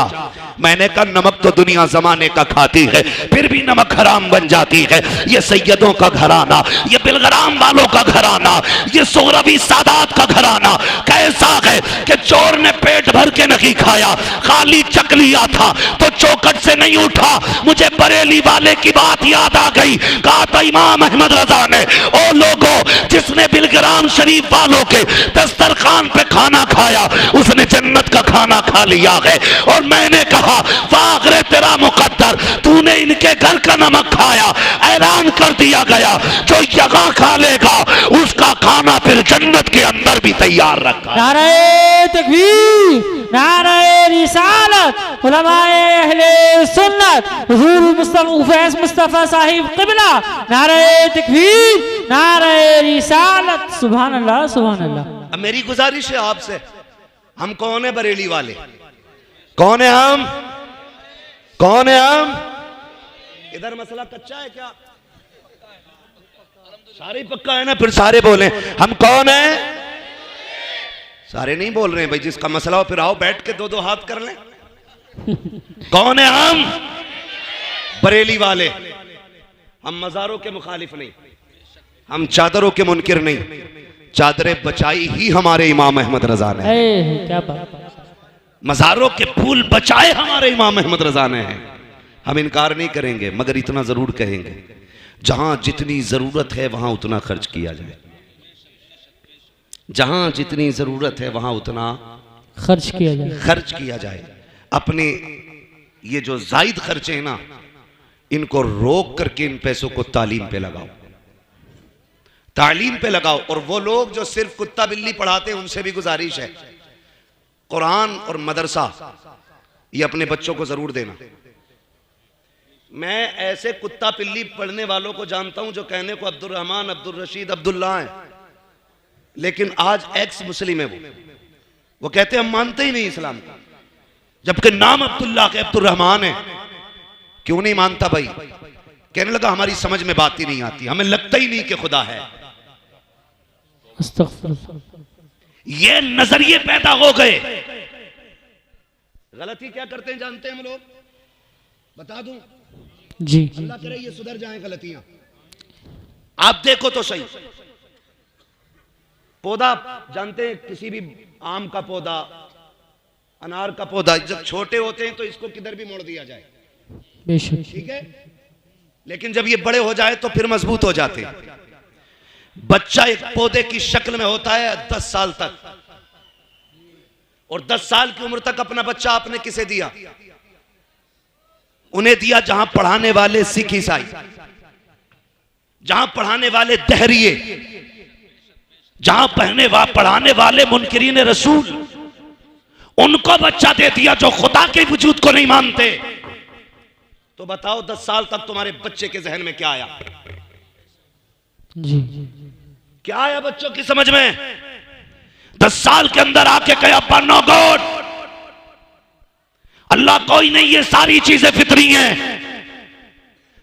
मैंने कहा नमक तो दुनिया जमाने का खाती है, फिर भी नमक हराम बन जाती है। ये सैयदों का घराना, ये बिलग्राम वालों का घराना, ये सोहरवी सादात का घराना कैसा है कि चोर ने पेट भर के नहीं खाया, खाली चक लिया था तो चौकट से नहीं उठा। मुझे बरेली वाले की बात याद आ गई। कहा था इमाम अहमद रजा ने, ओ लोगों, जिसने बिलग्राम शरीफ वालों के दस्तरखान पे खाना खाया उसने जन्नत का खाना खा लिया है। और मैंने कहा वागरे तेरा मुकद्दर, तूने इनके घर का नमक खाया, ऐलान कर दिया गया जो यहाँ खा लेगा उसका खाना फिर जन्नत के अंदर भी तैयार रखा। नारे तकबीर, नारे रिसालत, उलमाए अहले सुन्नत, हुजूर उवैस मुस्तफा साहिब क़िबला, नारे तकबीर, नारे रिसालत। सुभान अल्लाह, सुभान अल्लाह। अब मेरी गुजारिश है आपसे, हम कौन है बरेली वाले? कौन है हम? कौन है हम? इधर मसला कच्चा है क्या? सारे पक्का है ना? फिर सारे बोले हम कौन है? सारे नहीं बोल रहे हैं भाई। जिसका मसला हो फिर आओ बैठ के दो दो हाथ कर लें। कौन है हम? बरेली वाले। हम मजारों के मुखालिफ नहीं, हम चादरों के मुनकिर नहीं। चादरें बचाई ही हमारे इमाम अहमद रजा ने। क्या बात। मज़ारों के फूल बचाए हमारे इमाम अहमद रजा ने हैं। हम इनकार नहीं करेंगे, मगर इतना जरूर कहेंगे जहां जितनी जरूरत है वहां उतना खर्च किया जाए, जहां जितनी जरूरत है वहां उतना खर्च किया जाए। अपने ये जो जायद खर्चे हैं ना, इनको रोक करके इन पैसों को तालीम पे लगाओ, तालीम पे लगाओ। और वो लोग जो सिर्फ कुत्ता बिल्ली पढ़ाते हैं, उनसे भी गुजारिश है, कुरान और मदरसा ये अपने बच्चों को जरूर देना। मैं ऐसे कुत्ता पिल्ली पढ़ने वालों को जानता हूं जो कहने को अब्दुल रहमान, अब्दुल रशीद, अब्दुल्ला है, लेकिन आज एक्स मुस्लिम है। वो कहते हैं हम मानते ही नहीं इस्लाम को, जबकि नाम अब्दुल्ला के अब्दुल रहमान है। क्यों नहीं मानता भाई? कहने लगा हमारी समझ में बात ही नहीं आती, हमें लगता ही नहीं कि खुदा है। ये नजरिए पैदा हो गए। गलती क्या करते हैं जानते हैं हम लोग? बता दूं जी, अल्लाह करे ये सुधर जाए गलतियां। आप देखो तो सही, पौधा जानते हैं, किसी भी आम का पौधा, अनार का पौधा, जब छोटे होते हैं तो इसको किधर भी मोड़ दिया जाए, ठीक है, लेकिन जब ये बड़े हो जाए तो फिर मजबूत हो जाते हैं। बच्चा एक पौधे की शक्ल में होता है 10 साल तक, और 10 साल की उम्र तक अपना बच्चा आपने किसे दिया? उन्हें दिया जहां पढ़ाने वाले सिख ईसाई, जहां पढ़ाने वाले दहरिये, जहां पढ़ाने वाले मुनकिरीन रसूल, उनको बच्चा दे दिया जो खुदा के वजूद को नहीं मानते। तो बताओ 10 साल तक तुम्हारे बच्चे के जहन में क्या आया? जी, क्या आया बच्चों की समझ में? 10 साल के अंदर आके कहे अब्बा नो गॉड, अल्लाह कोई नहीं, ये सारी चीजें फितरी हैं।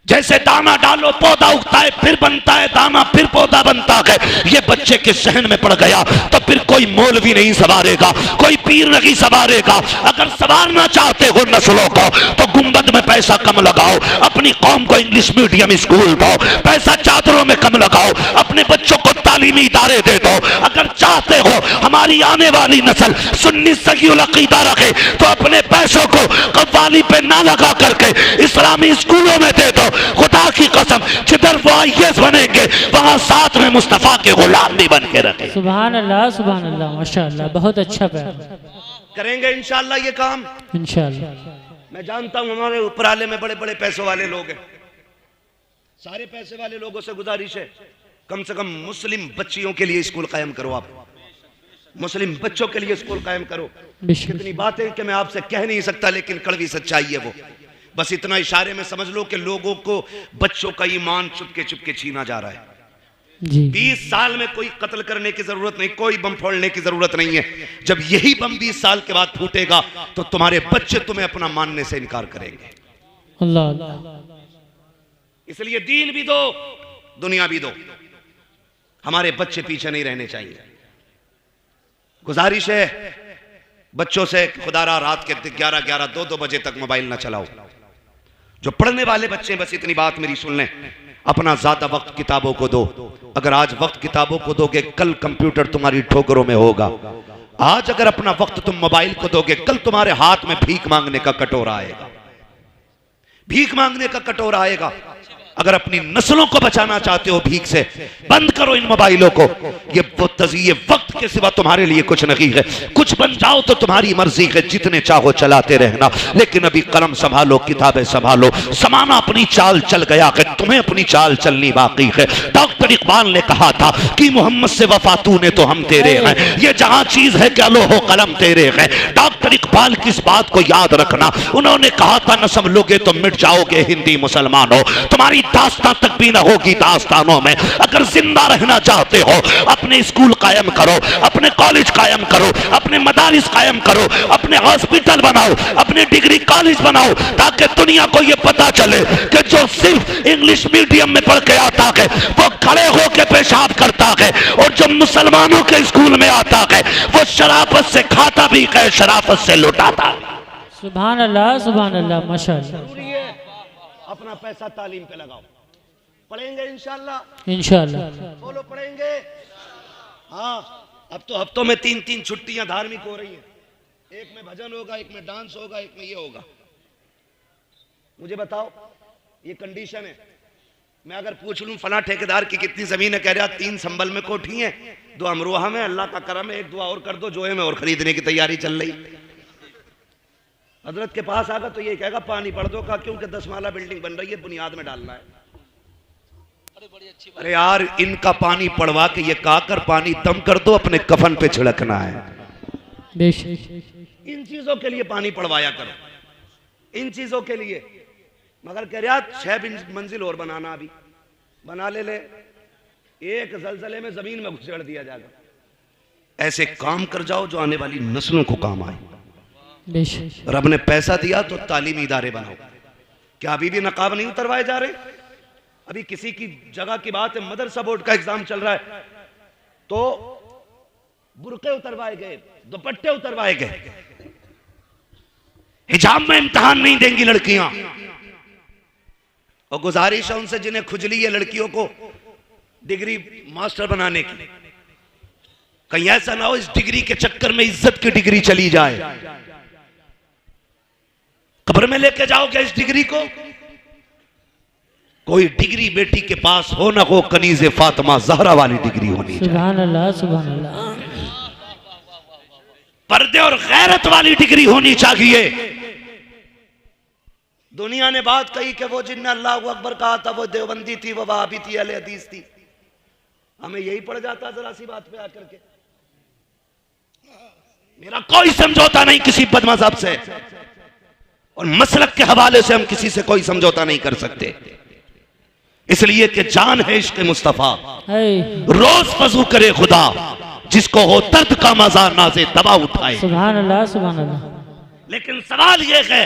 जैसे दाना डालो पौधा उगता है, फिर बनता है दाना, फिर पौधा बनता है। ये बच्चे के सहन में पड़ गया तो फिर कोई मौलवी नहीं संवारेगा, कोई पीर नहीं संवारेगा। अगर संवारना चाहते हो नस्लों को तो गुंबद में पैसा कम लगाओ, अपनी कौम को इंग्लिश मीडियम स्कूल दो, पैसा चादरों में कम लगाओ, अपने बच्चों को तालीमी इदारे दे दो। अगर चाहते हो हमारी आने वाली नस्ल सुन्नी सही अकीदा रखे तो अपने पैसों को कव्वाली पे ना लगा करके इस्लामी स्कूलों में दे दो। खुदा की कसम, जिधर वो आईएएस बनेंगे वहां साथ में मुस्तफा के गुलाम भी बन के रखे। सुभान अल्लाह, सुभान अल्लाह, माशाअल्लाह, बहुत अच्छा पैगाम। करेंगे इंशाअल्लाह ये काम, इंशाअल्लाह। मैं जानता हूं हमारे उपराले में बड़े बड़े पैसों वाले लोग हैं। सारे पैसे वाले लोगों से गुजारिश है, कम से कम मुस्लिम बच्चियों के लिए स्कूल कायम करो। आप मुस्लिम बच्चों के लिए स्कूल कायम करो। कितनी बातें कि मैं आपसे कह नहीं सकता, लेकिन कड़वी सच्चाई है वो। बस इतना इशारे में समझ लो कि लोगों को, बच्चों का ईमान चुपके चुपके छीना जा रहा है। 20 साल में कोई कत्ल करने की जरूरत नहीं, कोई बम फोड़ने की जरूरत नहीं है। जब यही बम 20 साल के बाद फूटेगा तो तुम्हारे बच्चे तुम्हें अपना मानने से इनकार करेंगे। अल्लाह, इसलिए दीन भी दो, दुनिया भी दो। हमारे बच्चे पीछे नहीं रहने चाहिए। गुजारिश है बच्चों से, खुदारा रात के 11-11, 2-2 बजे तक मोबाइल ना चलाओ। जो पढ़ने वाले बच्चे, बस इतनी बात मेरी सुन लें, अपना ज्यादा वक्त किताबों को दो। अगर आज वक्त किताबों को दोगे, कल कंप्यूटर तुम्हारी ठोकरों में होगा। आज अगर अपना वक्त तुम मोबाइल को दोगे, कल तुम्हारे हाथ में भीख मांगने का कटोरा आएगा, भीख मांगने का कटोरा आएगा। अगर अपनी नस्लों को बचाना चाहते हो भीख से, बंद करो इन मोबाइलों को। ये वक्त के सिवा तुम्हारे लिए कुछ नहीं है। कुछ बन जाओ तो तुम्हारी मर्जी है, जितने चाहो चलाते रहना, लेकिन अभी कलम संभालो, किताबें संभालो। समाना अपनी चाल चल गया है, तुम्हें अपनी चाल चलनी बाकी है। डॉक्टर इकबाल ने कहा था कि मोहम्मद से वफा तूने तो हम तेरे हैं, ये जहां चीज है क्या लो हो कलम तेरे है। डॉक्टर इकबाल की इस बात को याद रखना। उन्होंने कहा था न समझोगे तो मिट जाओगे हिंदी मुसलमानों, तुम्हारी दास्तां तक भी ना होगी दास्तानों में। अगर जिंदा रहना चाहते हो, अपने स्कूल कायम करो, अपने कॉलेज कायम करो, अपने मदारिस कायम करो, अपने हॉस्पिटल बनाओ, अपने डिग्री कॉलेज बनाओ, ताकि दुनिया को यह पता चले कि जो सिर्फ इंग्लिश मीडियम में पढ़ के आता है वो खड़े होकर पेशाब करता है, और जो मुसलमानों के स्कूल में आता है वो शराफत से खाता भी है, शराफत से लुटाता है। सुभान अल्लाह, सुभान अल्लाह, माशाअल्लाह। अपना पैसा तालीम पे लगाओ। पढ़ेंगे इंशाअल्लाह, इंशाअल्लाह, बोलो पढ़ेंगे। हाँ, अब तो हफ्तों में 3-3 छुट्टियां धार्मिक हो रही हैं। एक में भजन होगा, एक में डांस होगा, एक में ये होगा। मुझे बताओ, ये कंडीशन है। मैं अगर पूछ लूं फला ठेकेदार की कितनी जमीन है, कह रहा 3 संभल में कोठी है, 2 अमरोहा में, अल्लाह का करम है, 1 दुआ और कर दो, जोए में और खरीदने की तैयारी चल रही। हजरत के पास आगा तो ये कहेगा पानी पड़ दो का, क्योंकि 10 माला बिल्डिंग बन रही है, बुनियाद में डालना है। अरे यार, इनका पानी पड़वा के ये काकर पानी दम कर दो, अपने कफन पे छिड़कना है। इन चीजों के लिए पानी पड़वाया करो, इन चीजों के लिए। मगर कह रहा 6 मंजिल और बनाना, अभी बना ले, एक जलजले में जमीन में घुसेड़ दिया जाएगा। ऐसे काम कर जाओ जो आने वाली नस्लों को काम आए। रब ने पैसा दिया तो तालीमी इदारे बनाओ। क्या अभी भी नकाब नहीं उतरवाए जा रहे? अभी किसी की जगह की बात है, मदरसा बोर्ड का एग्जाम चल रहा है तो बुर्के उतरवाए गए, दुपट्टे उतरवाए गए। हिजाब में इम्तिहान नहीं देंगी लड़कियां। और गुजारिश है उनसे जिन्हें खुजली है लड़कियों को डिग्री मास्टर बनाने की, कहीं ऐसा ना हो इस डिग्री के चक्कर में इज्जत की डिग्री चली जाए। कब्र में लेके जाओगे इस डिग्री को। कोई डिग्री बेटी के पास हो ना हो, कनीज़े फातिमा ज़हरा वाली डिग्री होनी चाहिए। सुभान अल्लाह, सुभान अल्लाह। पर्दे और गैरत वाली डिग्री होनी चाहिए। दुनिया ने बात कही कि वो जिन्ने अल्लाह अकबर कहा था वो देवबंदी थी, वो वहाबी थी, अहले हदीस थी। हमें यही पड़ जाता जरा सी बात पे आकर के। मेरा कोई समझौता नहीं किसी बदमज़हब से, और मसलक के हवाले से हम किसी से कोई समझौता नहीं कर सकते, इसलिए कि जान है इश्क मुस्तफा। रोज वजू करे खुदा, जिसको हो दर्द का मजा नाज़े दवा उठाए। सुभान अल्लाह, सुभान अल्लाह। लेकिन सवाल ये है,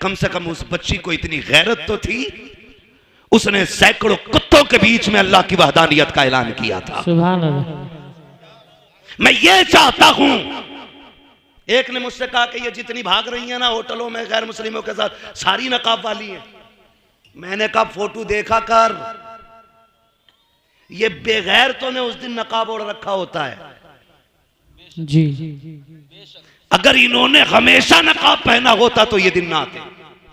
कम से कम उस बच्ची को इतनी गैरत तो थी, उसने सैकड़ों कुत्तों के बीच में अल्लाह की वहदानियत का ऐलान किया था। सुभान अल्लाह। मैं ये चाहता हूं, एक ने मुझसे कहा कि ये जितनी भाग रही है ना होटलों में गैर मुस्लिमों के साथ, सारी नकाब वाली है। मैंने कहा फोटो देखा कर, ये बेगैर तो ने उस दिन नकाब ओढ़ रखा होता है जी। अगर इन्होंने हमेशा नकाब पहना होता तो ये दिन ना आते।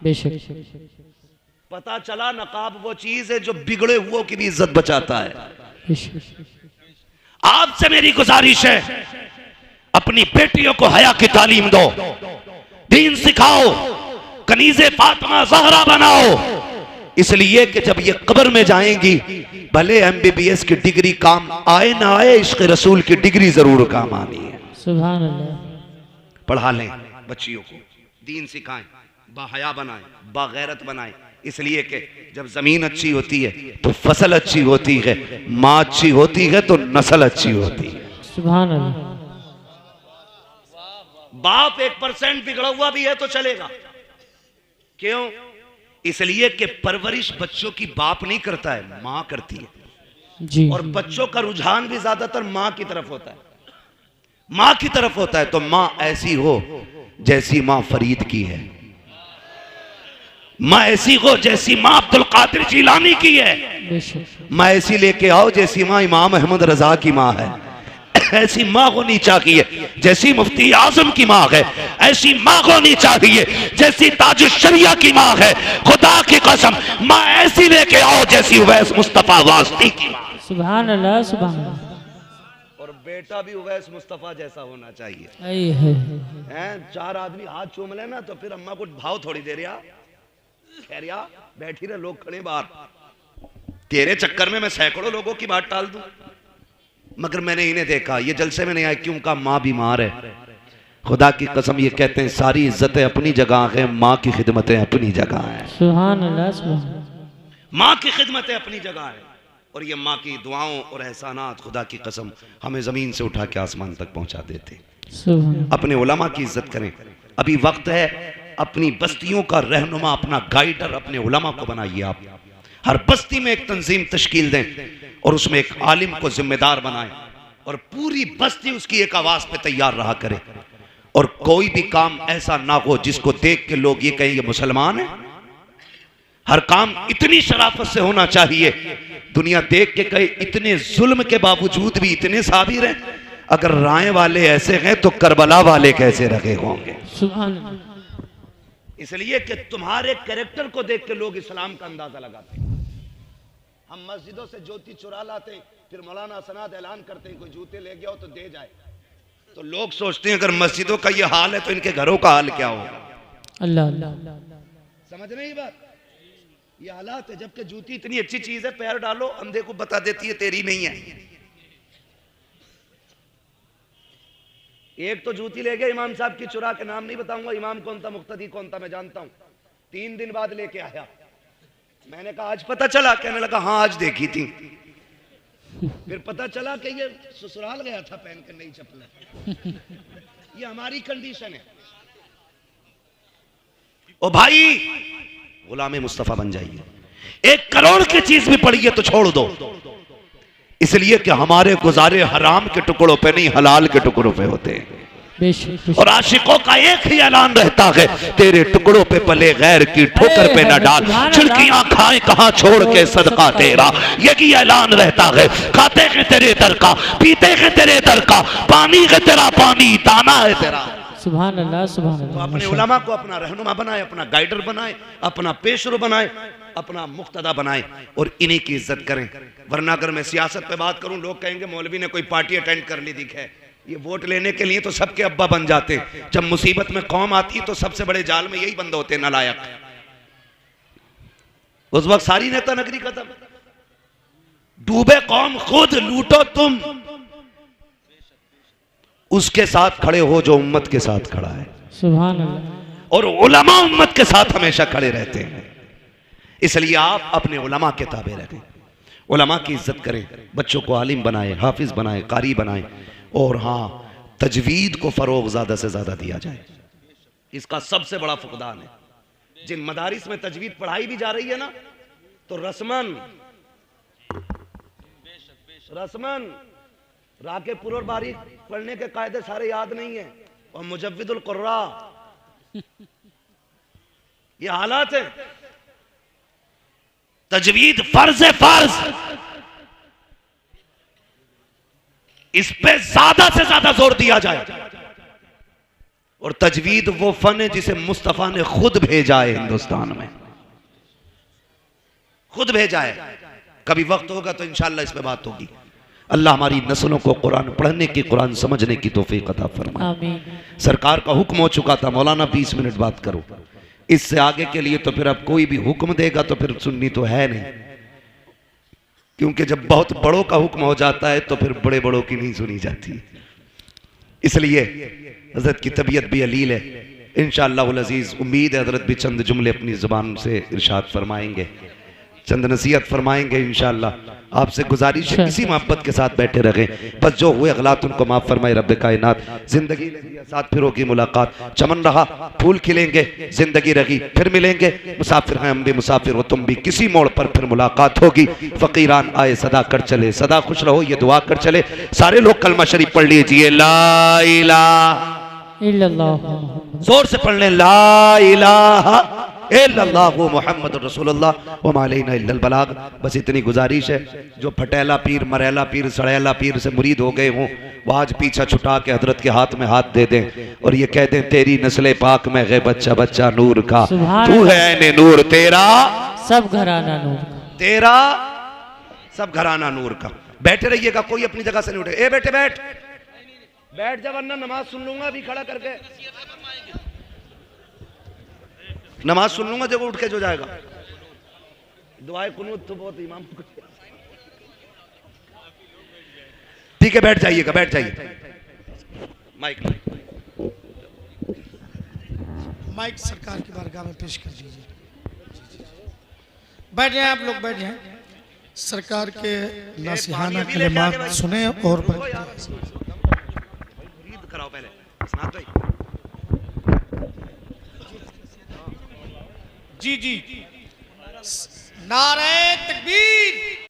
बेशक। पता चला नकाब वो चीज है जो बिगड़े हुओं की भी इज्जत बचाता है। आपसे मेरी गुजारिश है, अपनी बेटियों को हया की तालीम दो, दीन सिखाओ, कनीज़े फातिमा ज़हरा बनाओ। इसलिए कि जब ये कब्र में जाएंगी, भले MBBS की डिग्री काम आए ना आए, इश्क़ रसूल की डिग्री जरूर काम आनी है। सुभान अल्लाह। पढ़ा लें बच्चियों को, दीन सिखाएं, बाहया बनाएं, बागैरत बनाएं। इसलिए कि जब जमीन अच्छी होती है तो फसल अच्छी होती है, माँ अच्छी होती है तो नस्ल अच्छी होती है। सुभान अल्लाह। बाप 1% बिगड़ा हुआ भी है तो चलेगा। क्यों? इसलिए कि परवरिश बच्चों की बाप नहीं करता है, माँ करती है जी। और बच्चों का रुझान भी ज्यादातर माँ की तरफ होता है, माँ की तरफ होता है। तो माँ ऐसी हो जैसी माँ फरीद की है, माँ ऐसी हो जैसी माँ अब्दुल कादिर जिलानी की है, माँ ऐसी लेके आओ जैसी माँ इमाम अहमद रजा की माँ है। ऐसी माँ होनी चाहिए जैसी मुफ्ती आजम की माँ है, ऐसी माँ होनी चाहिए जैसी ताज शरिया की माँ है। खुदा की कसम, माँ ऐसी लेके आओ जैसी उवैस मुस्तफा वास्ती की माँ। सुभान अल्लाह, सुभान अल्लाह। और बेटा भी उवैस मुस्तफा जैसा होना चाहिए। हैं 4 आदमी हाथ चूम लेना तो फिर अम्मा को भाव थोड़ी दे रहा, खैर या बैठी रहे, लोग खड़े बाहर, तेरे चक्कर में मैं सैकड़ों लोगों की बात टाल दूं। मगर मैंने इन्हें देखा, ये जलसे में नहीं आए क्यों? का माँ बीमार है। खुदा की कसम ये कहते हैं सारी इज्जतें अपनी जगह है, माँ की खिदमतें अपनी जगह है। सुभान अल्लाह, सुभान। माँ की खिदमतें अपनी जगह है, और ये माँ की दुआओं और एहसानात खुदा की कसम हमें जमीन से उठा के आसमान तक पहुंचा देते। अपने उलमा की इज्जत करें। अभी वक्त है, अपनी बस्तियों का रहनुमा, अपना गाइडर अपने उलमा को बनाइए। आप हर बस्ती में एक तंजीम तश्कील दें और उसमें एक आलिम को जिम्मेदार बनाएं, और पूरी बस्ती उसकी एक आवाज पे तैयार रहा करे। और कोई भी काम ऐसा ना हो जिसको देख के लोग ये कहें ये मुसलमान है। हर काम इतनी शराफत से होना चाहिए, दुनिया देख के कहे इतने जुल्म के बावजूद भी इतने साबिर हैं। अगर राय वाले ऐसे हैं तो करबला वाले कैसे रखे होंगे। सुभान अल्लाह। इसलिए कि तुम्हारे कैरेक्टर को देख के लोग इस्लाम का अंदाजा लगाते हैं। हम मस्जिदों से ज्योति चुरा लाते हैं, फिर मौलाना सनाद ऐलान करते हैं कोई जूते ले गया हो तो दे जाए, तो लोग सोचते हैं अगर मस्जिदों का ये हाल है तो इनके घरों का हाल क्या होगा। अल्लाह अल्लाह। समझ रहे हैं बात, ये हालात है। जबकि जूती इतनी अच्छी चीज है, पैर डालो अंधे को बता देती है तेरी नहीं है। एक तो जूती ले गया इमाम साहब की चुरा के, नाम नहीं बताऊंगा इमाम कौन था मुक्तदी कौन था, मैं जानता हूं। 3 दिन बाद लेके आया, मैंने कहा आज पता चला, कहने लगा हाँ आज देखी थी। फिर पता चला कि ये ससुराल गया था पहन कर नई चप्पल। ये हमारी कंडीशन है। ओ भाई गुलाम मुस्तफा बन जाइए, 1 करोड़ की चीज भी पड़ी है तो छोड़ दो, इसलिए कि हमारे गुजारे हराम के टुकड़ों पे नहीं हलाल के टुकड़ों पे होते हैं। और आशिकों का एक ही ऐलान रहता है, तेरे टुकड़ों पे पले गैर की ठोकर पे न डाल, छिड़कियां खाए कहां छोड़ के सदका तेरा, यही ऐलान रहता है। खाते हैं तेरे दर का, पीते हैं तेरे दर का, पानी है तेरा पानी, दाना है तेरा। सुभान अल्लाह सुभान तो अल्लाह। अपने उलमा को अपना रहनुमा बनाए, अपना गाइडर बनाए, अपना पेशरो बनाए, अपना मुक्तदा बनाए और इन्हीं की इज्जत करें। वरना अगर मैं सियासत पे बात करूं, लोग कहेंगे मौलवी ने कोई पार्टी अटेंड कर ली दिखे। ये वोट लेने के लिए तो सबके अब्बा बन जाते, जब मुसीबत में कौम आती तो सबसे बड़े जाल में यही बंद होते नालायक। उस वक्त सारी नेता नगरी खत्म, डूबे कौम खुद, लूटो तुम, उसके साथ खड़े हो जो उम्मत के साथ खड़ा है। सुभान अल्लाह। और उलमा उम्मत के साथ हमेशा खड़े रहते हैं, इसलिए आप अपने उलमा के ताबे रहें, उलमा की इज्जत करें, बच्चों को आलिम बनाए, हाफिज बनाए, कारी बनाए, और हाँ तजवीद को फरोग ज्यादा से ज्यादा दिया जाए। इसका सबसे बड़ा फुकदान है। जिन मदारिस में तजवीद पढ़ाई भी जा रही है ना, तो रस्मन राके पुर बारीक पढ़ने के कायदे सारे याद नहीं है, और मुजव्विदुल कुर्रा, ये हालात है। तजवीद फर्ज है, फर्ज, इस पे ज्यादा से ज्यादा जोर दिया जाए। और तजवीद वो फन है जिसे मुस्तफा ने खुद भेजा है हिंदुस्तान में, खुद भेजा है। कभी वक्त होगा तो इंशाअल्लाह इस पे बात होगी। अल्लाह हमारी नस्लों को कुरान पढ़ने की, कुरान समझने की तौफीक अता फरमाए। आमीन। सरकार का हुक्म हो चुका था, मौलाना 20 मिनट बात करो, इससे आगे के लिए तो फिर अब कोई भी हुक्म देगा तो फिर सुननी तो है नहीं, क्योंकि जब बहुत बड़ों का हुक्म हो जाता है तो फिर बड़े बड़ों की नहीं सुनी जाती। इसलिए हजरत की तबीयत भी अलील है, इंशाअल्लाह अज़ीज़ उम्मीद है हजरत भी चंद जुमले अपनी ज़ुबान से इरशाद फरमाएंगे, चंद नसीहत फरमाएंगे इंशाअल्लाह। आपसे गुजारिश है किसी मोहब्बत के साथ बैठे रहें, बस जो हुए गलत उनको माफ़ फरमाए रब्बे कायनात। जिंदगी साथ फिर होगी मुलाकात, चमन रहा फूल खिलेंगे, जिंदगी रही फिर मिलेंगे, मुसाफिर हैं हम भी मुसाफिर हो तुम भी, किसी मोड़ पर फिर मुलाकात होगी। फ़कीरान आए सदा कर चले, सदा खुश रहो ये दुआ कर चले। सारे लोग कलमा शरीफ पढ़ लीजिए, ला इलाहा इल्लल्लाह। जोर से पढ़ लें, ला इलाहा इल्लल्लाहु मुहम्मदुर रसूलुल्लाह व मा अलैना इल्लल बलाग। बस इतनी गुजारिश है, जो फटेला पीर, मरेला पीर, सड़ेला पीर से मुरीद हो गए हों, वो आज पीछा छुटा के हजरत के हाथ में हाथ दे दें और ये कह दें, तेरी नस्ले पाक में है बच्चा बच्चा नूर का, तू है ऐने नूर, तेरा सब घराना नूर, तेरा सब घराना नूर का। बैठे रहिएगा, कोई अपनी जगह से नहीं उठे। ए बेटे बैठ बैठ जा, वरना नमाज सुन लूंगा अभी खड़ा करके, नमाज सुन लूंगा जब उठ के जो जाएगा। दुआए कुनूत तो बहुत इमाम को, ठीक है बैठ जाइएगा, बैठ जाइए। माइक माइक सरकार की बारगाह में पेश कर दीजिए। बैठ जाएं आप लोग, बैठ जाएं। सरकार के नासिहाना कलिमात सुने और कराओ पहले सनात भाई। जी जी, नारे तकबीर,